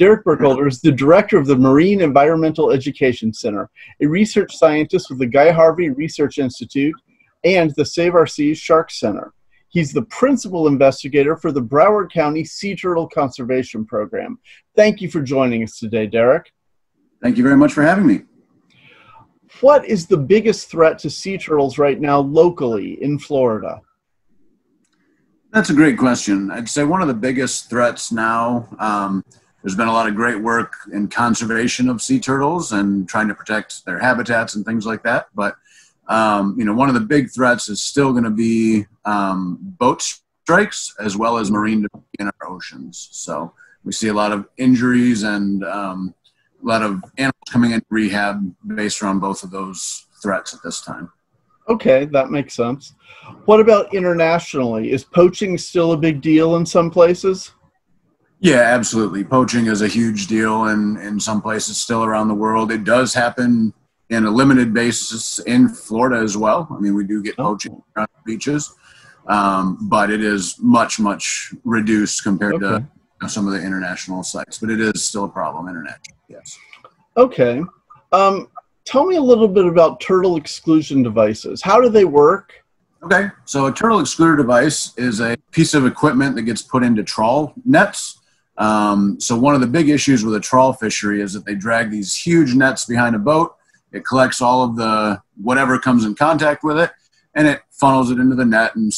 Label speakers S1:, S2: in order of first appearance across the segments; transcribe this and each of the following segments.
S1: Derek Burkholder is the director of the Marine Environmental Education Center, a research scientist with the Guy Harvey Research Institute and the Save Our Seas Shark Center. He's the principal investigator for the Broward County Sea Turtle Conservation Program. Thank you for joining us today, Derek.
S2: Thank you very much for having me.
S1: What is the biggest threat to sea turtles right now locally in Florida?
S2: That's a great question. I'd say one of the biggest threats now, there's been a lot of great work in conservation of sea turtles and trying to protect their habitats and things like that. But, one of the big threats is still going to be boat strikes as well as marine debris in our oceans. So we see a lot of injuries and a lot of animals coming into rehab based around both of those threats at this time.
S1: Okay, that makes sense. What about internationally? Is poaching still a big deal in some places?
S2: Yeah, absolutely. Poaching is a huge deal in some places still around the world. It does happen in a limited basis in Florida as well. I mean, we do get poaching around the beaches, but it is much, much reduced compared to some of the international sites. But it is still a problem internationally, yes.
S1: Okay. Tell me a little bit about turtle exclusion devices. How do they work?
S2: Okay, so a turtle excluder device is a piece of equipment that gets put into trawl nets. So one of the big issues with a trawl fishery is that they drag these huge nets behind a boat. It collects all of the whatever comes in contact with it, and it funnels it into the net and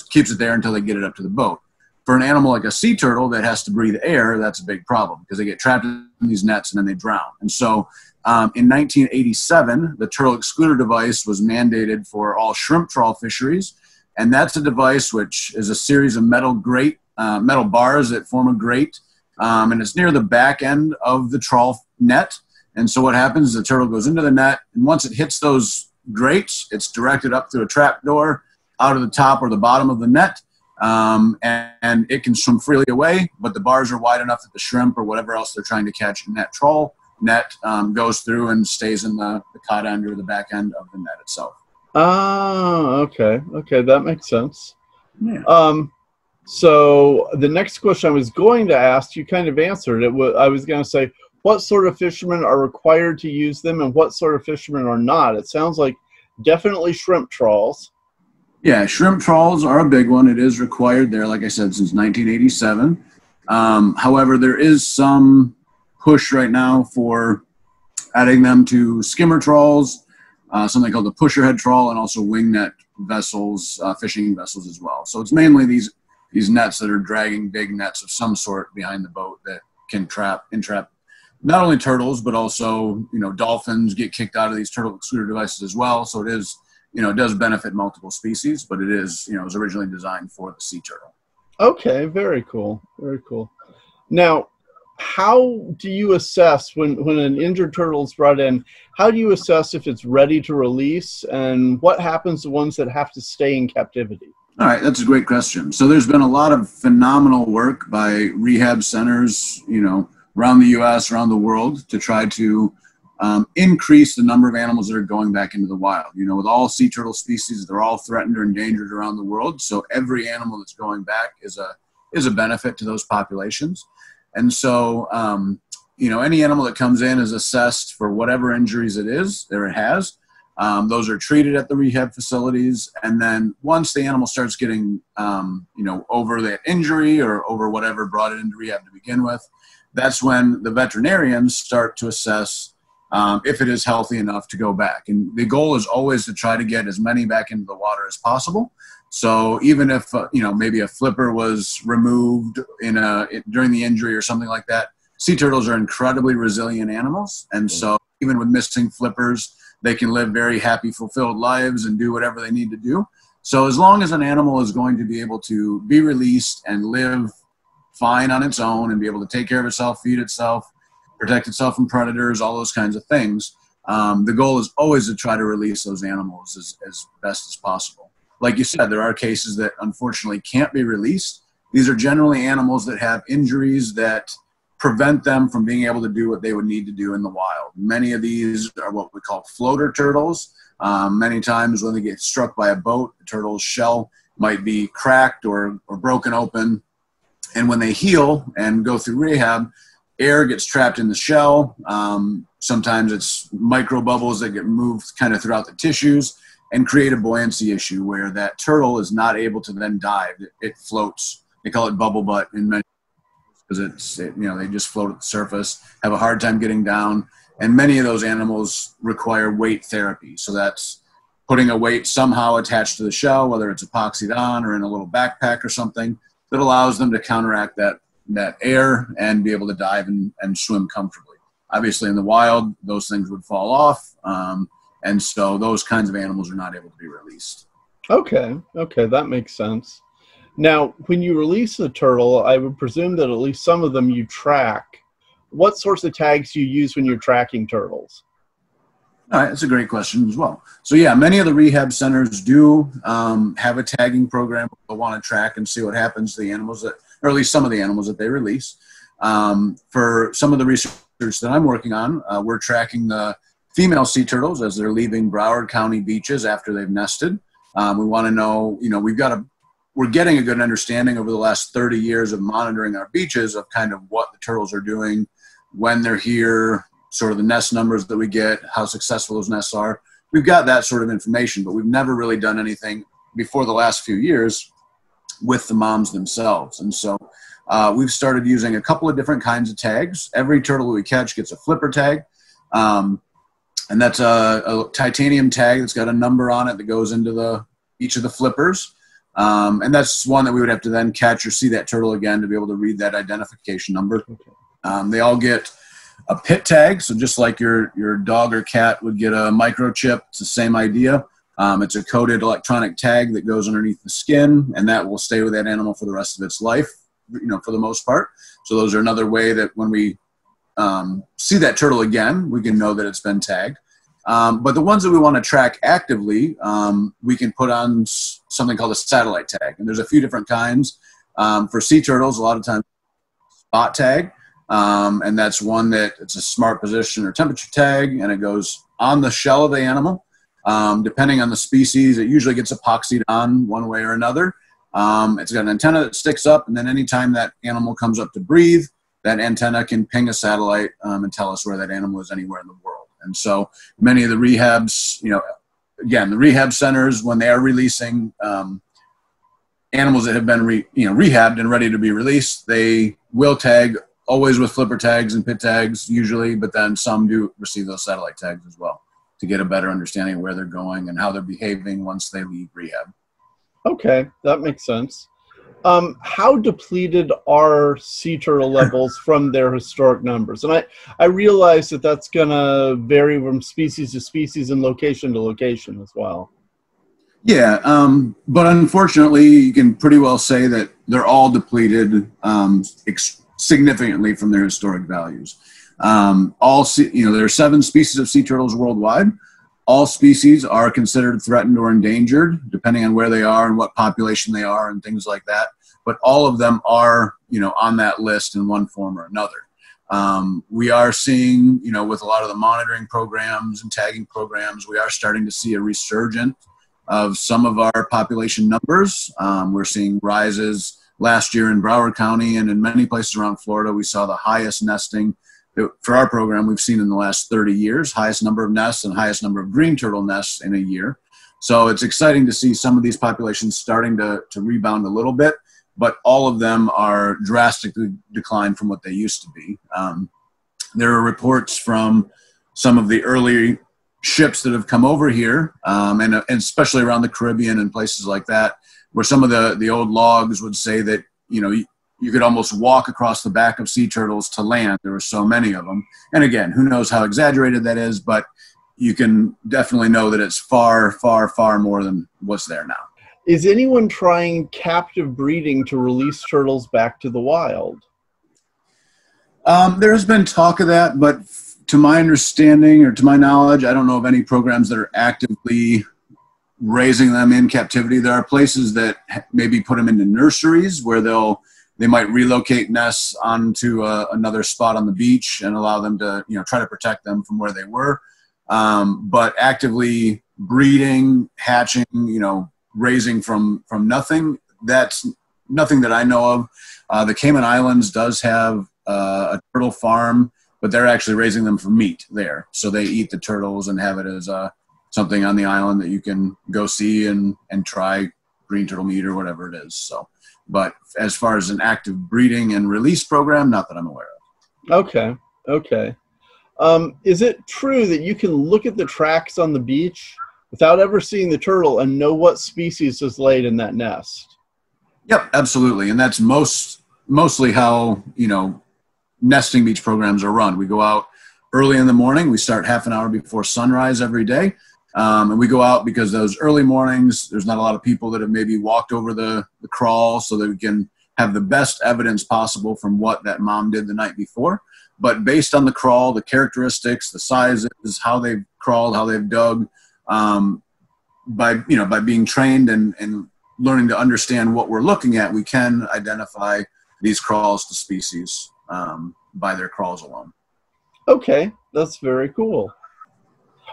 S2: keeps it there until they get it up to the boat. For an animal like a sea turtle that has to breathe air, that's a big problem because they get trapped in these nets and then they drown. And so in 1987, the turtle excluder device was mandated for all shrimp trawl fisheries, and that's a device which is a series of metal bars that form a grate, and it's near the back end of the trawl net. And so what happens is the turtle goes into the net, and once it hits those grates, it's directed up through a trap door out of the top or the bottom of the net, and it can swim freely away, but the bars are wide enough that the shrimp or whatever else they're trying to catch in that trawl net goes through and stays in the cod end or the back end of the net itself.
S1: Ah, okay. Okay, that makes sense.
S2: Yeah.
S1: So the next question I was going to ask, you kind of answered it. I was going to say, what sort of fishermen are required to use them and what sort of fishermen are not? It sounds like definitely shrimp trawls.
S2: Yeah, shrimp trawls are a big one. It is required there, like I said, since 1987. However, there is some push right now for adding them to skimmer trawls, something called the pusherhead trawl, and also wing net vessels, fishing vessels as well. So it's mainly these nets that are dragging big nets of some sort behind the boat that can entrap not only turtles, but also, dolphins get kicked out of these turtle excluder devices as well. So it is, it does benefit multiple species, but it is, it was originally designed for the sea turtle.
S1: Okay, very cool. Very cool. Now, how do you assess when an injured turtle is brought in, how do you assess if it's ready to release, and what happens to ones that have to stay in captivity?
S2: All right, that's a great question. So there's been a lot of phenomenal work by rehab centers, around the U.S., around the world, to try to increase the number of animals that are going back into the wild. With all sea turtle species, they're all threatened or endangered around the world. So every animal that's going back is a benefit to those populations. And so, any animal that comes in is assessed for whatever injuries it has. Those are treated at the rehab facilities. And then once the animal starts getting, over that injury or over whatever brought it into rehab to begin with, that's when the veterinarians start to assess if it is healthy enough to go back. And the goal is always to try to get as many back into the water as possible. So even if, maybe a flipper was removed during the injury or something like that, sea turtles are incredibly resilient animals. And so even with missing flippers, they can live very happy, fulfilled lives and do whatever they need to do. So as long as an animal is going to be able to be released and live fine on its own and be able to take care of itself, feed itself, protect itself from predators, all those kinds of things, the goal is always to try to release those animals as best as possible. Like you said, there are cases that unfortunately can't be released. These are generally animals that have injuries that prevent them from being able to do what they would need to do in the wild. Many of these are what we call floater turtles. Many times when they get struck by a boat, the turtle's shell might be cracked or broken open. And when they heal and go through rehab, air gets trapped in the shell. Sometimes it's micro bubbles that get moved kind of throughout the tissues and create a buoyancy issue where that turtle is not able to then dive. It floats. They call it bubble butt in many, because they just float at the surface, have a hard time getting down. And many of those animals require weight therapy. So that's putting a weight somehow attached to the shell, whether it's epoxied on or in a little backpack or something, that allows them to counteract that air and be able to dive and swim comfortably. Obviously, in the wild, those things would fall off. And so those kinds of animals are not able to be released.
S1: Okay, that makes sense. Now, when you release a turtle, I would presume that at least some of them you track. What sorts of tags do you use when you're tracking turtles?
S2: All right, that's a great question as well. So yeah, many of the rehab centers do have a tagging program. They'll want to track and see what happens to the animals or at least some of the animals that they release. For some of the research that I'm working on, we're tracking the female sea turtles as they're leaving Broward County beaches after they've nested. We want to know, we're getting a good understanding over the last 30 years of monitoring our beaches of kind of what the turtles are doing when they're here, sort of the nest numbers that we get, how successful those nests are. We've got that sort of information, but we've never really done anything before the last few years with the moms themselves. And so we've started using a couple of different kinds of tags. Every turtle that we catch gets a flipper tag. And that's a titanium tag that's got a number on it that goes into each of the flippers. And that's one that we would have to then catch or see that turtle again to be able to read that identification number. They all get a pit tag. So just like your dog or cat would get a microchip, it's the same idea. It's a coded electronic tag that goes underneath the skin, and that will stay with that animal for the rest of its life, for the most part. So those are another way that when we see that turtle again, we can know that it's been tagged. But the ones that we want to track actively, we can put on something called a satellite tag. And there's a few different kinds. For sea turtles, a lot of times, spot tag. And that's one that it's a smart position or temperature tag, and it goes on the shell of the animal. Depending on the species, it usually gets epoxied on one way or another. It's got an antenna that sticks up, and then anytime that animal comes up to breathe, that antenna can ping a satellite and tell us where that animal is anywhere in the world. And so many of the rehabs, again, the rehab centers, when they are releasing animals that have been rehabbed and ready to be released, they will tag always with flipper tags and pit tags usually, but then some do receive those satellite tags as well to get a better understanding of where they're going and how they're behaving once they leave rehab. Okay, that makes sense. How depleted are sea turtle levels from their historic numbers? And I realize that that's going to vary from species to species and location to location as well. Yeah, but unfortunately, you can pretty well say that they're all depleted significantly from their historic values. There are 7 species of sea turtles worldwide. All species are considered threatened or endangered, depending on where they are and what population they are and things like that. But all of them are, on that list in one form or another. We are seeing, with a lot of the monitoring programs and tagging programs, we are starting to see a resurgence of some of our population numbers. We're seeing rises last year in Broward County and in many places around Florida. We saw the highest nesting for our program we've seen in the last 30 years, highest number of nests and highest number of green turtle nests in a year. So it's exciting to see some of these populations starting to rebound a little bit, but all of them are drastically declined from what they used to be. There are reports from some of the early ships that have come over here, and especially around the Caribbean and places like that, where some of the old logs would say that, you could almost walk across the back of sea turtles to land. There were so many of them. And again, who knows how exaggerated that is, but you can definitely know that it's far, far, far more than what's there now. Is anyone trying captive breeding to release turtles back to the wild? There has been talk of that, but to my understanding or to my knowledge, I don't know of any programs that are actively raising them in captivity. There are places that maybe put them into nurseries where they might relocate nests onto another spot on the beach and allow them to, try to protect them from where they were. But actively breeding, hatching, raising from nothing, that's nothing that I know of. The Cayman Islands does have a turtle farm, but they're actually raising them for meat there. So they eat the turtles and have it as something on the island that you can go see and try green turtle meat or whatever it is. So, but as far as an active breeding and release program, not that I'm aware of.
S1: Okay. Okay. Is it true that you can look at the tracks on the beach without ever seeing the turtle and know what species is laid in that nest?
S2: Yep, absolutely. And that's mostly how, nesting beach programs are run. We go out early in the morning. We start half an hour before sunrise every day. And we go out because those early mornings, there's not a lot of people that have maybe walked over the crawl, so that we can have the best evidence possible from what that mom did the night before. But based on the crawl, the characteristics, the sizes, how they've crawled, how they've dug, by being trained and learning to understand what we're looking at, we can identify these crawls to species by their crawls alone.
S1: Okay, that's very cool.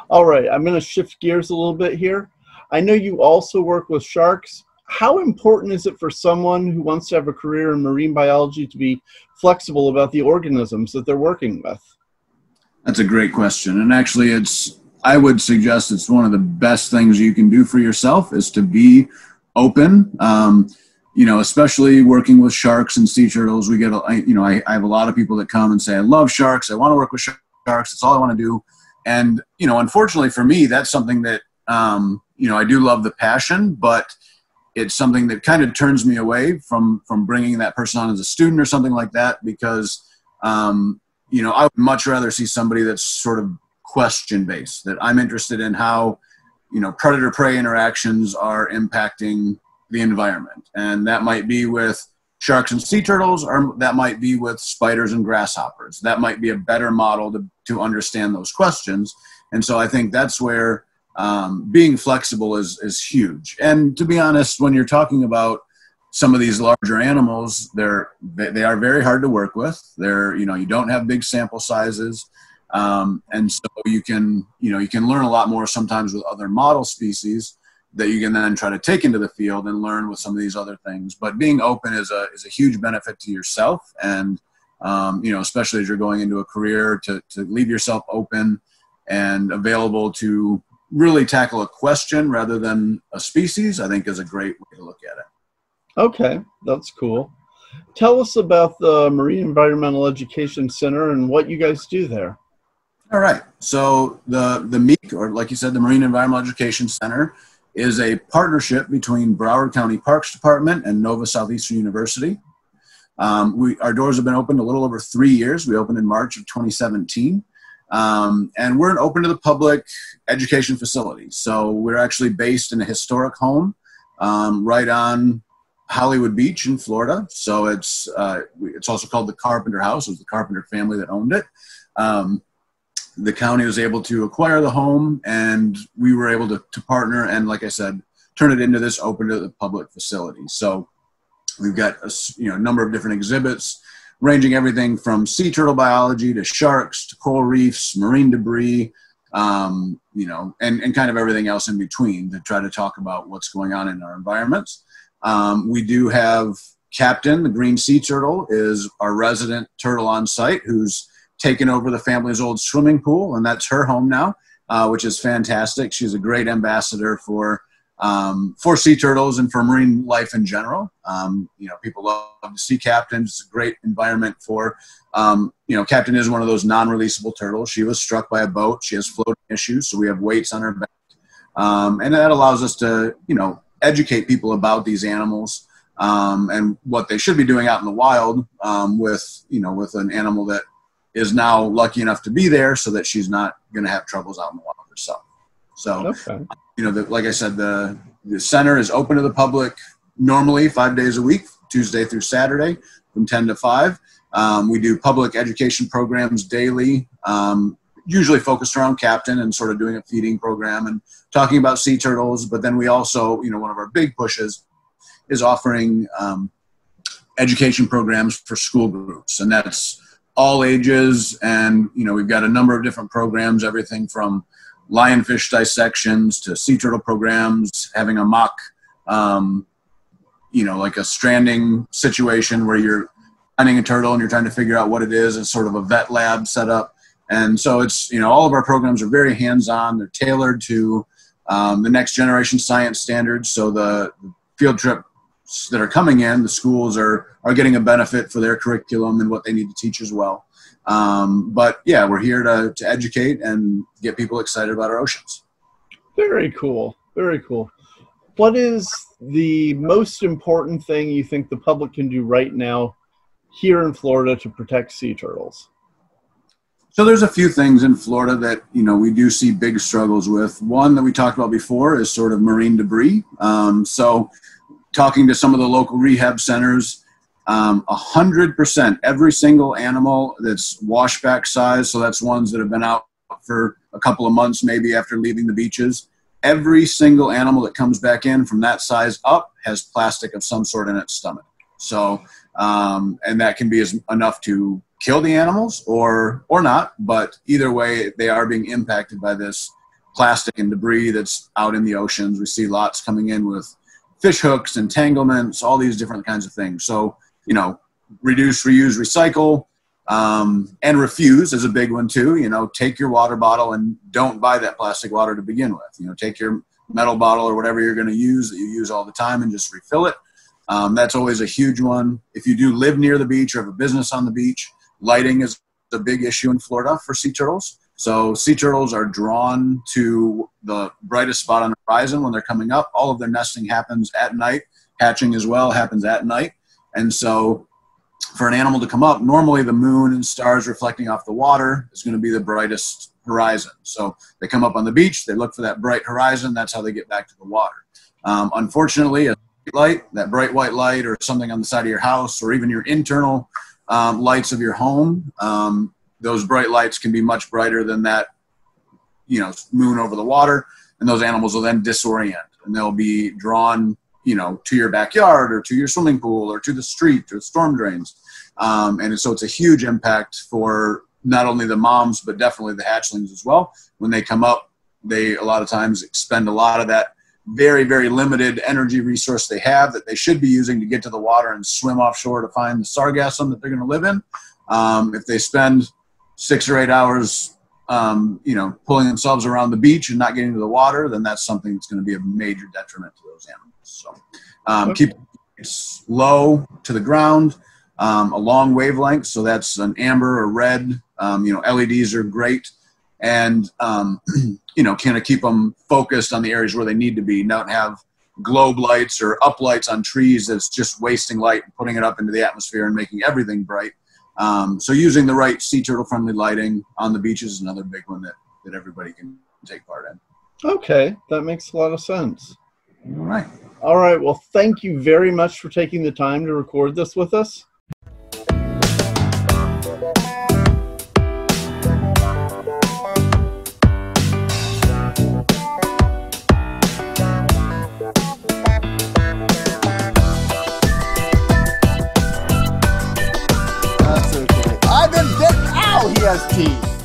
S1: All right, I'm going to shift gears a little bit here. I know you also work with sharks. How important is it for someone who wants to have a career in marine biology to be flexible about the organisms that they're working with?
S2: That's a great question. And actually, I would suggest it's one of the best things you can do for yourself is to be open. Especially working with sharks and sea turtles, we get, I have a lot of people that come and say, I love sharks. I want to work with sharks. That's all I want to do. And, unfortunately for me, that's something that, I do love the passion, but it's something that kind of turns me away from bringing that person on as a student or something like that, because, I would much rather see somebody that's sort of question-based, that I'm interested in how, predator-prey interactions are impacting the environment. And that might be with sharks and sea turtles, or that might be with spiders and grasshoppers. That might be a better model to understand those questions. And so I think that's where being flexible is huge. And to be honest, when you're talking about some of these larger animals, they are very hard to work with. You don't have big sample sizes. And so you can learn a lot more sometimes with other model species that you can then try to take into the field and learn with some of these other things. But being open is a huge benefit to yourself. And, especially as you're going into a career, to leave yourself open and available to really tackle a question rather than a species, I think is a great way to look at it.
S1: Okay, that's cool. Tell us about the Marine Environmental Education Center and what you guys do there.
S2: All right. So the MEEC, or like you said, the Marine Environmental Education Center, is a partnership between Broward County Parks Department and Nova Southeastern University. Our doors have been open a little over 3 years. We opened in March of 2017. And we're an open to the public education facility. So we're actually based in a historic home right on Hollywood Beach in Florida. So it's also called the Carpenter House. It was the Carpenter family that owned it. The county was able to acquire the home, and we were able to partner and, like I said, turn it into this open to the public facility. So we've got a number of different exhibits, ranging everything from sea turtle biology to sharks to coral reefs, marine debris, and kind of everything else in between, to try to talk about what's going on in our environments. We do have Captain, the green sea turtle, is our resident turtle on site, who's taken over the family's old swimming pool, and that's her home now, which is fantastic. She's a great ambassador for sea turtles and for marine life in general. People love to see Captain. It's a great environment for, Captain is one of those non-releasable turtles. She was struck by a boat. She has floating issues, so we have weights on her back. And that allows us to, educate people about these animals and what they should be doing out in the wild with an animal that is now lucky enough to be there, so that she's not going to have troubles out in the wild herself. So, okay. Like I said, the center is open to the public normally 5 days a week, Tuesday through Saturday from 10 to 5. We do public education programs daily, usually focused around Captain and sort of doing a feeding program and talking about sea turtles. But then we also, one of our big pushes is offering education programs for school groups, and that's all ages. And, we've got a number of different programs, everything from lionfish dissections to sea turtle programs, having a mock, like a stranding situation where you're finding a turtle and you're trying to figure out what it is. It's sort of a vet lab setup. And so it's, all of our programs are very hands-on. They're tailored to the next generation science standards. So the field trips that are coming in, the schools are getting a benefit for their curriculum and what they need to teach as well. But yeah, we're here to educate and get people excited about our oceans.
S1: Very cool. Very cool. What is the most important thing you think the public can do right now here in Florida to protect sea turtles?
S2: So there's a few things in Florida that, we do see big struggles with. One that we talked about before is sort of marine debris. So talking to some of the local rehab centers, 100%, every single animal that's washback size, so that's ones that have been out for a couple of months maybe after leaving the beaches, every single animal that comes back in from that size up has plastic of some sort in its stomach. So, and that can be enough to kill the animals or not, but either way, they are being impacted by this plastic and debris that's out in the oceans. We see lots coming in with fish hooks, entanglements, all these different kinds of things. So, reduce, reuse, recycle, and refuse is a big one too. Take your water bottle and don't buy that plastic water to begin with. Take your metal bottle or whatever you're going to use that you use all the time and just refill it. That's always a huge one. If you do live near the beach or have a business on the beach, lighting is a big issue in Florida for sea turtles. So sea turtles are drawn to the brightest spot on the horizon when they're coming up. All of their nesting happens at night. Hatching as well happens at night. And so for an animal to come up, normally the moon and stars reflecting off the water is going to be the brightest horizon. So they come up on the beach, they look for that bright horizon. That's how they get back to the water. Unfortunately, a light, that bright white light or something on the side of your house or even your internal lights of your home, those bright lights can be much brighter than that, moon over the water, and those animals will then disorient and they'll be drawn, to your backyard or to your swimming pool or to the street or storm drains. And so it's a huge impact for not only the moms, but definitely the hatchlings as well. When they come up, they a lot of times expend a lot of that very, very limited energy resource they have that they should be using to get to the water and swim offshore to find the sargassum that they're going to live in. If they spend 6 or 8 hours, pulling themselves around the beach and not getting to the water, then that's something that's going to be a major detriment to those animals. So keep it low to the ground, a long wavelength. So that's an amber or red. LEDs are great. And, kind of keep them focused on the areas where they need to be, not have globe lights or up lights on trees that's just wasting light and putting it up into the atmosphere and making everything bright. So using the right sea turtle friendly lighting on the beaches is another big one that everybody can take part in.
S1: Okay, that makes a lot of sense.
S2: All right.
S1: All right, well, thank you very much for taking the time to record this with us.
S3: That's okay. I've been bitten. Ow, he has teeth.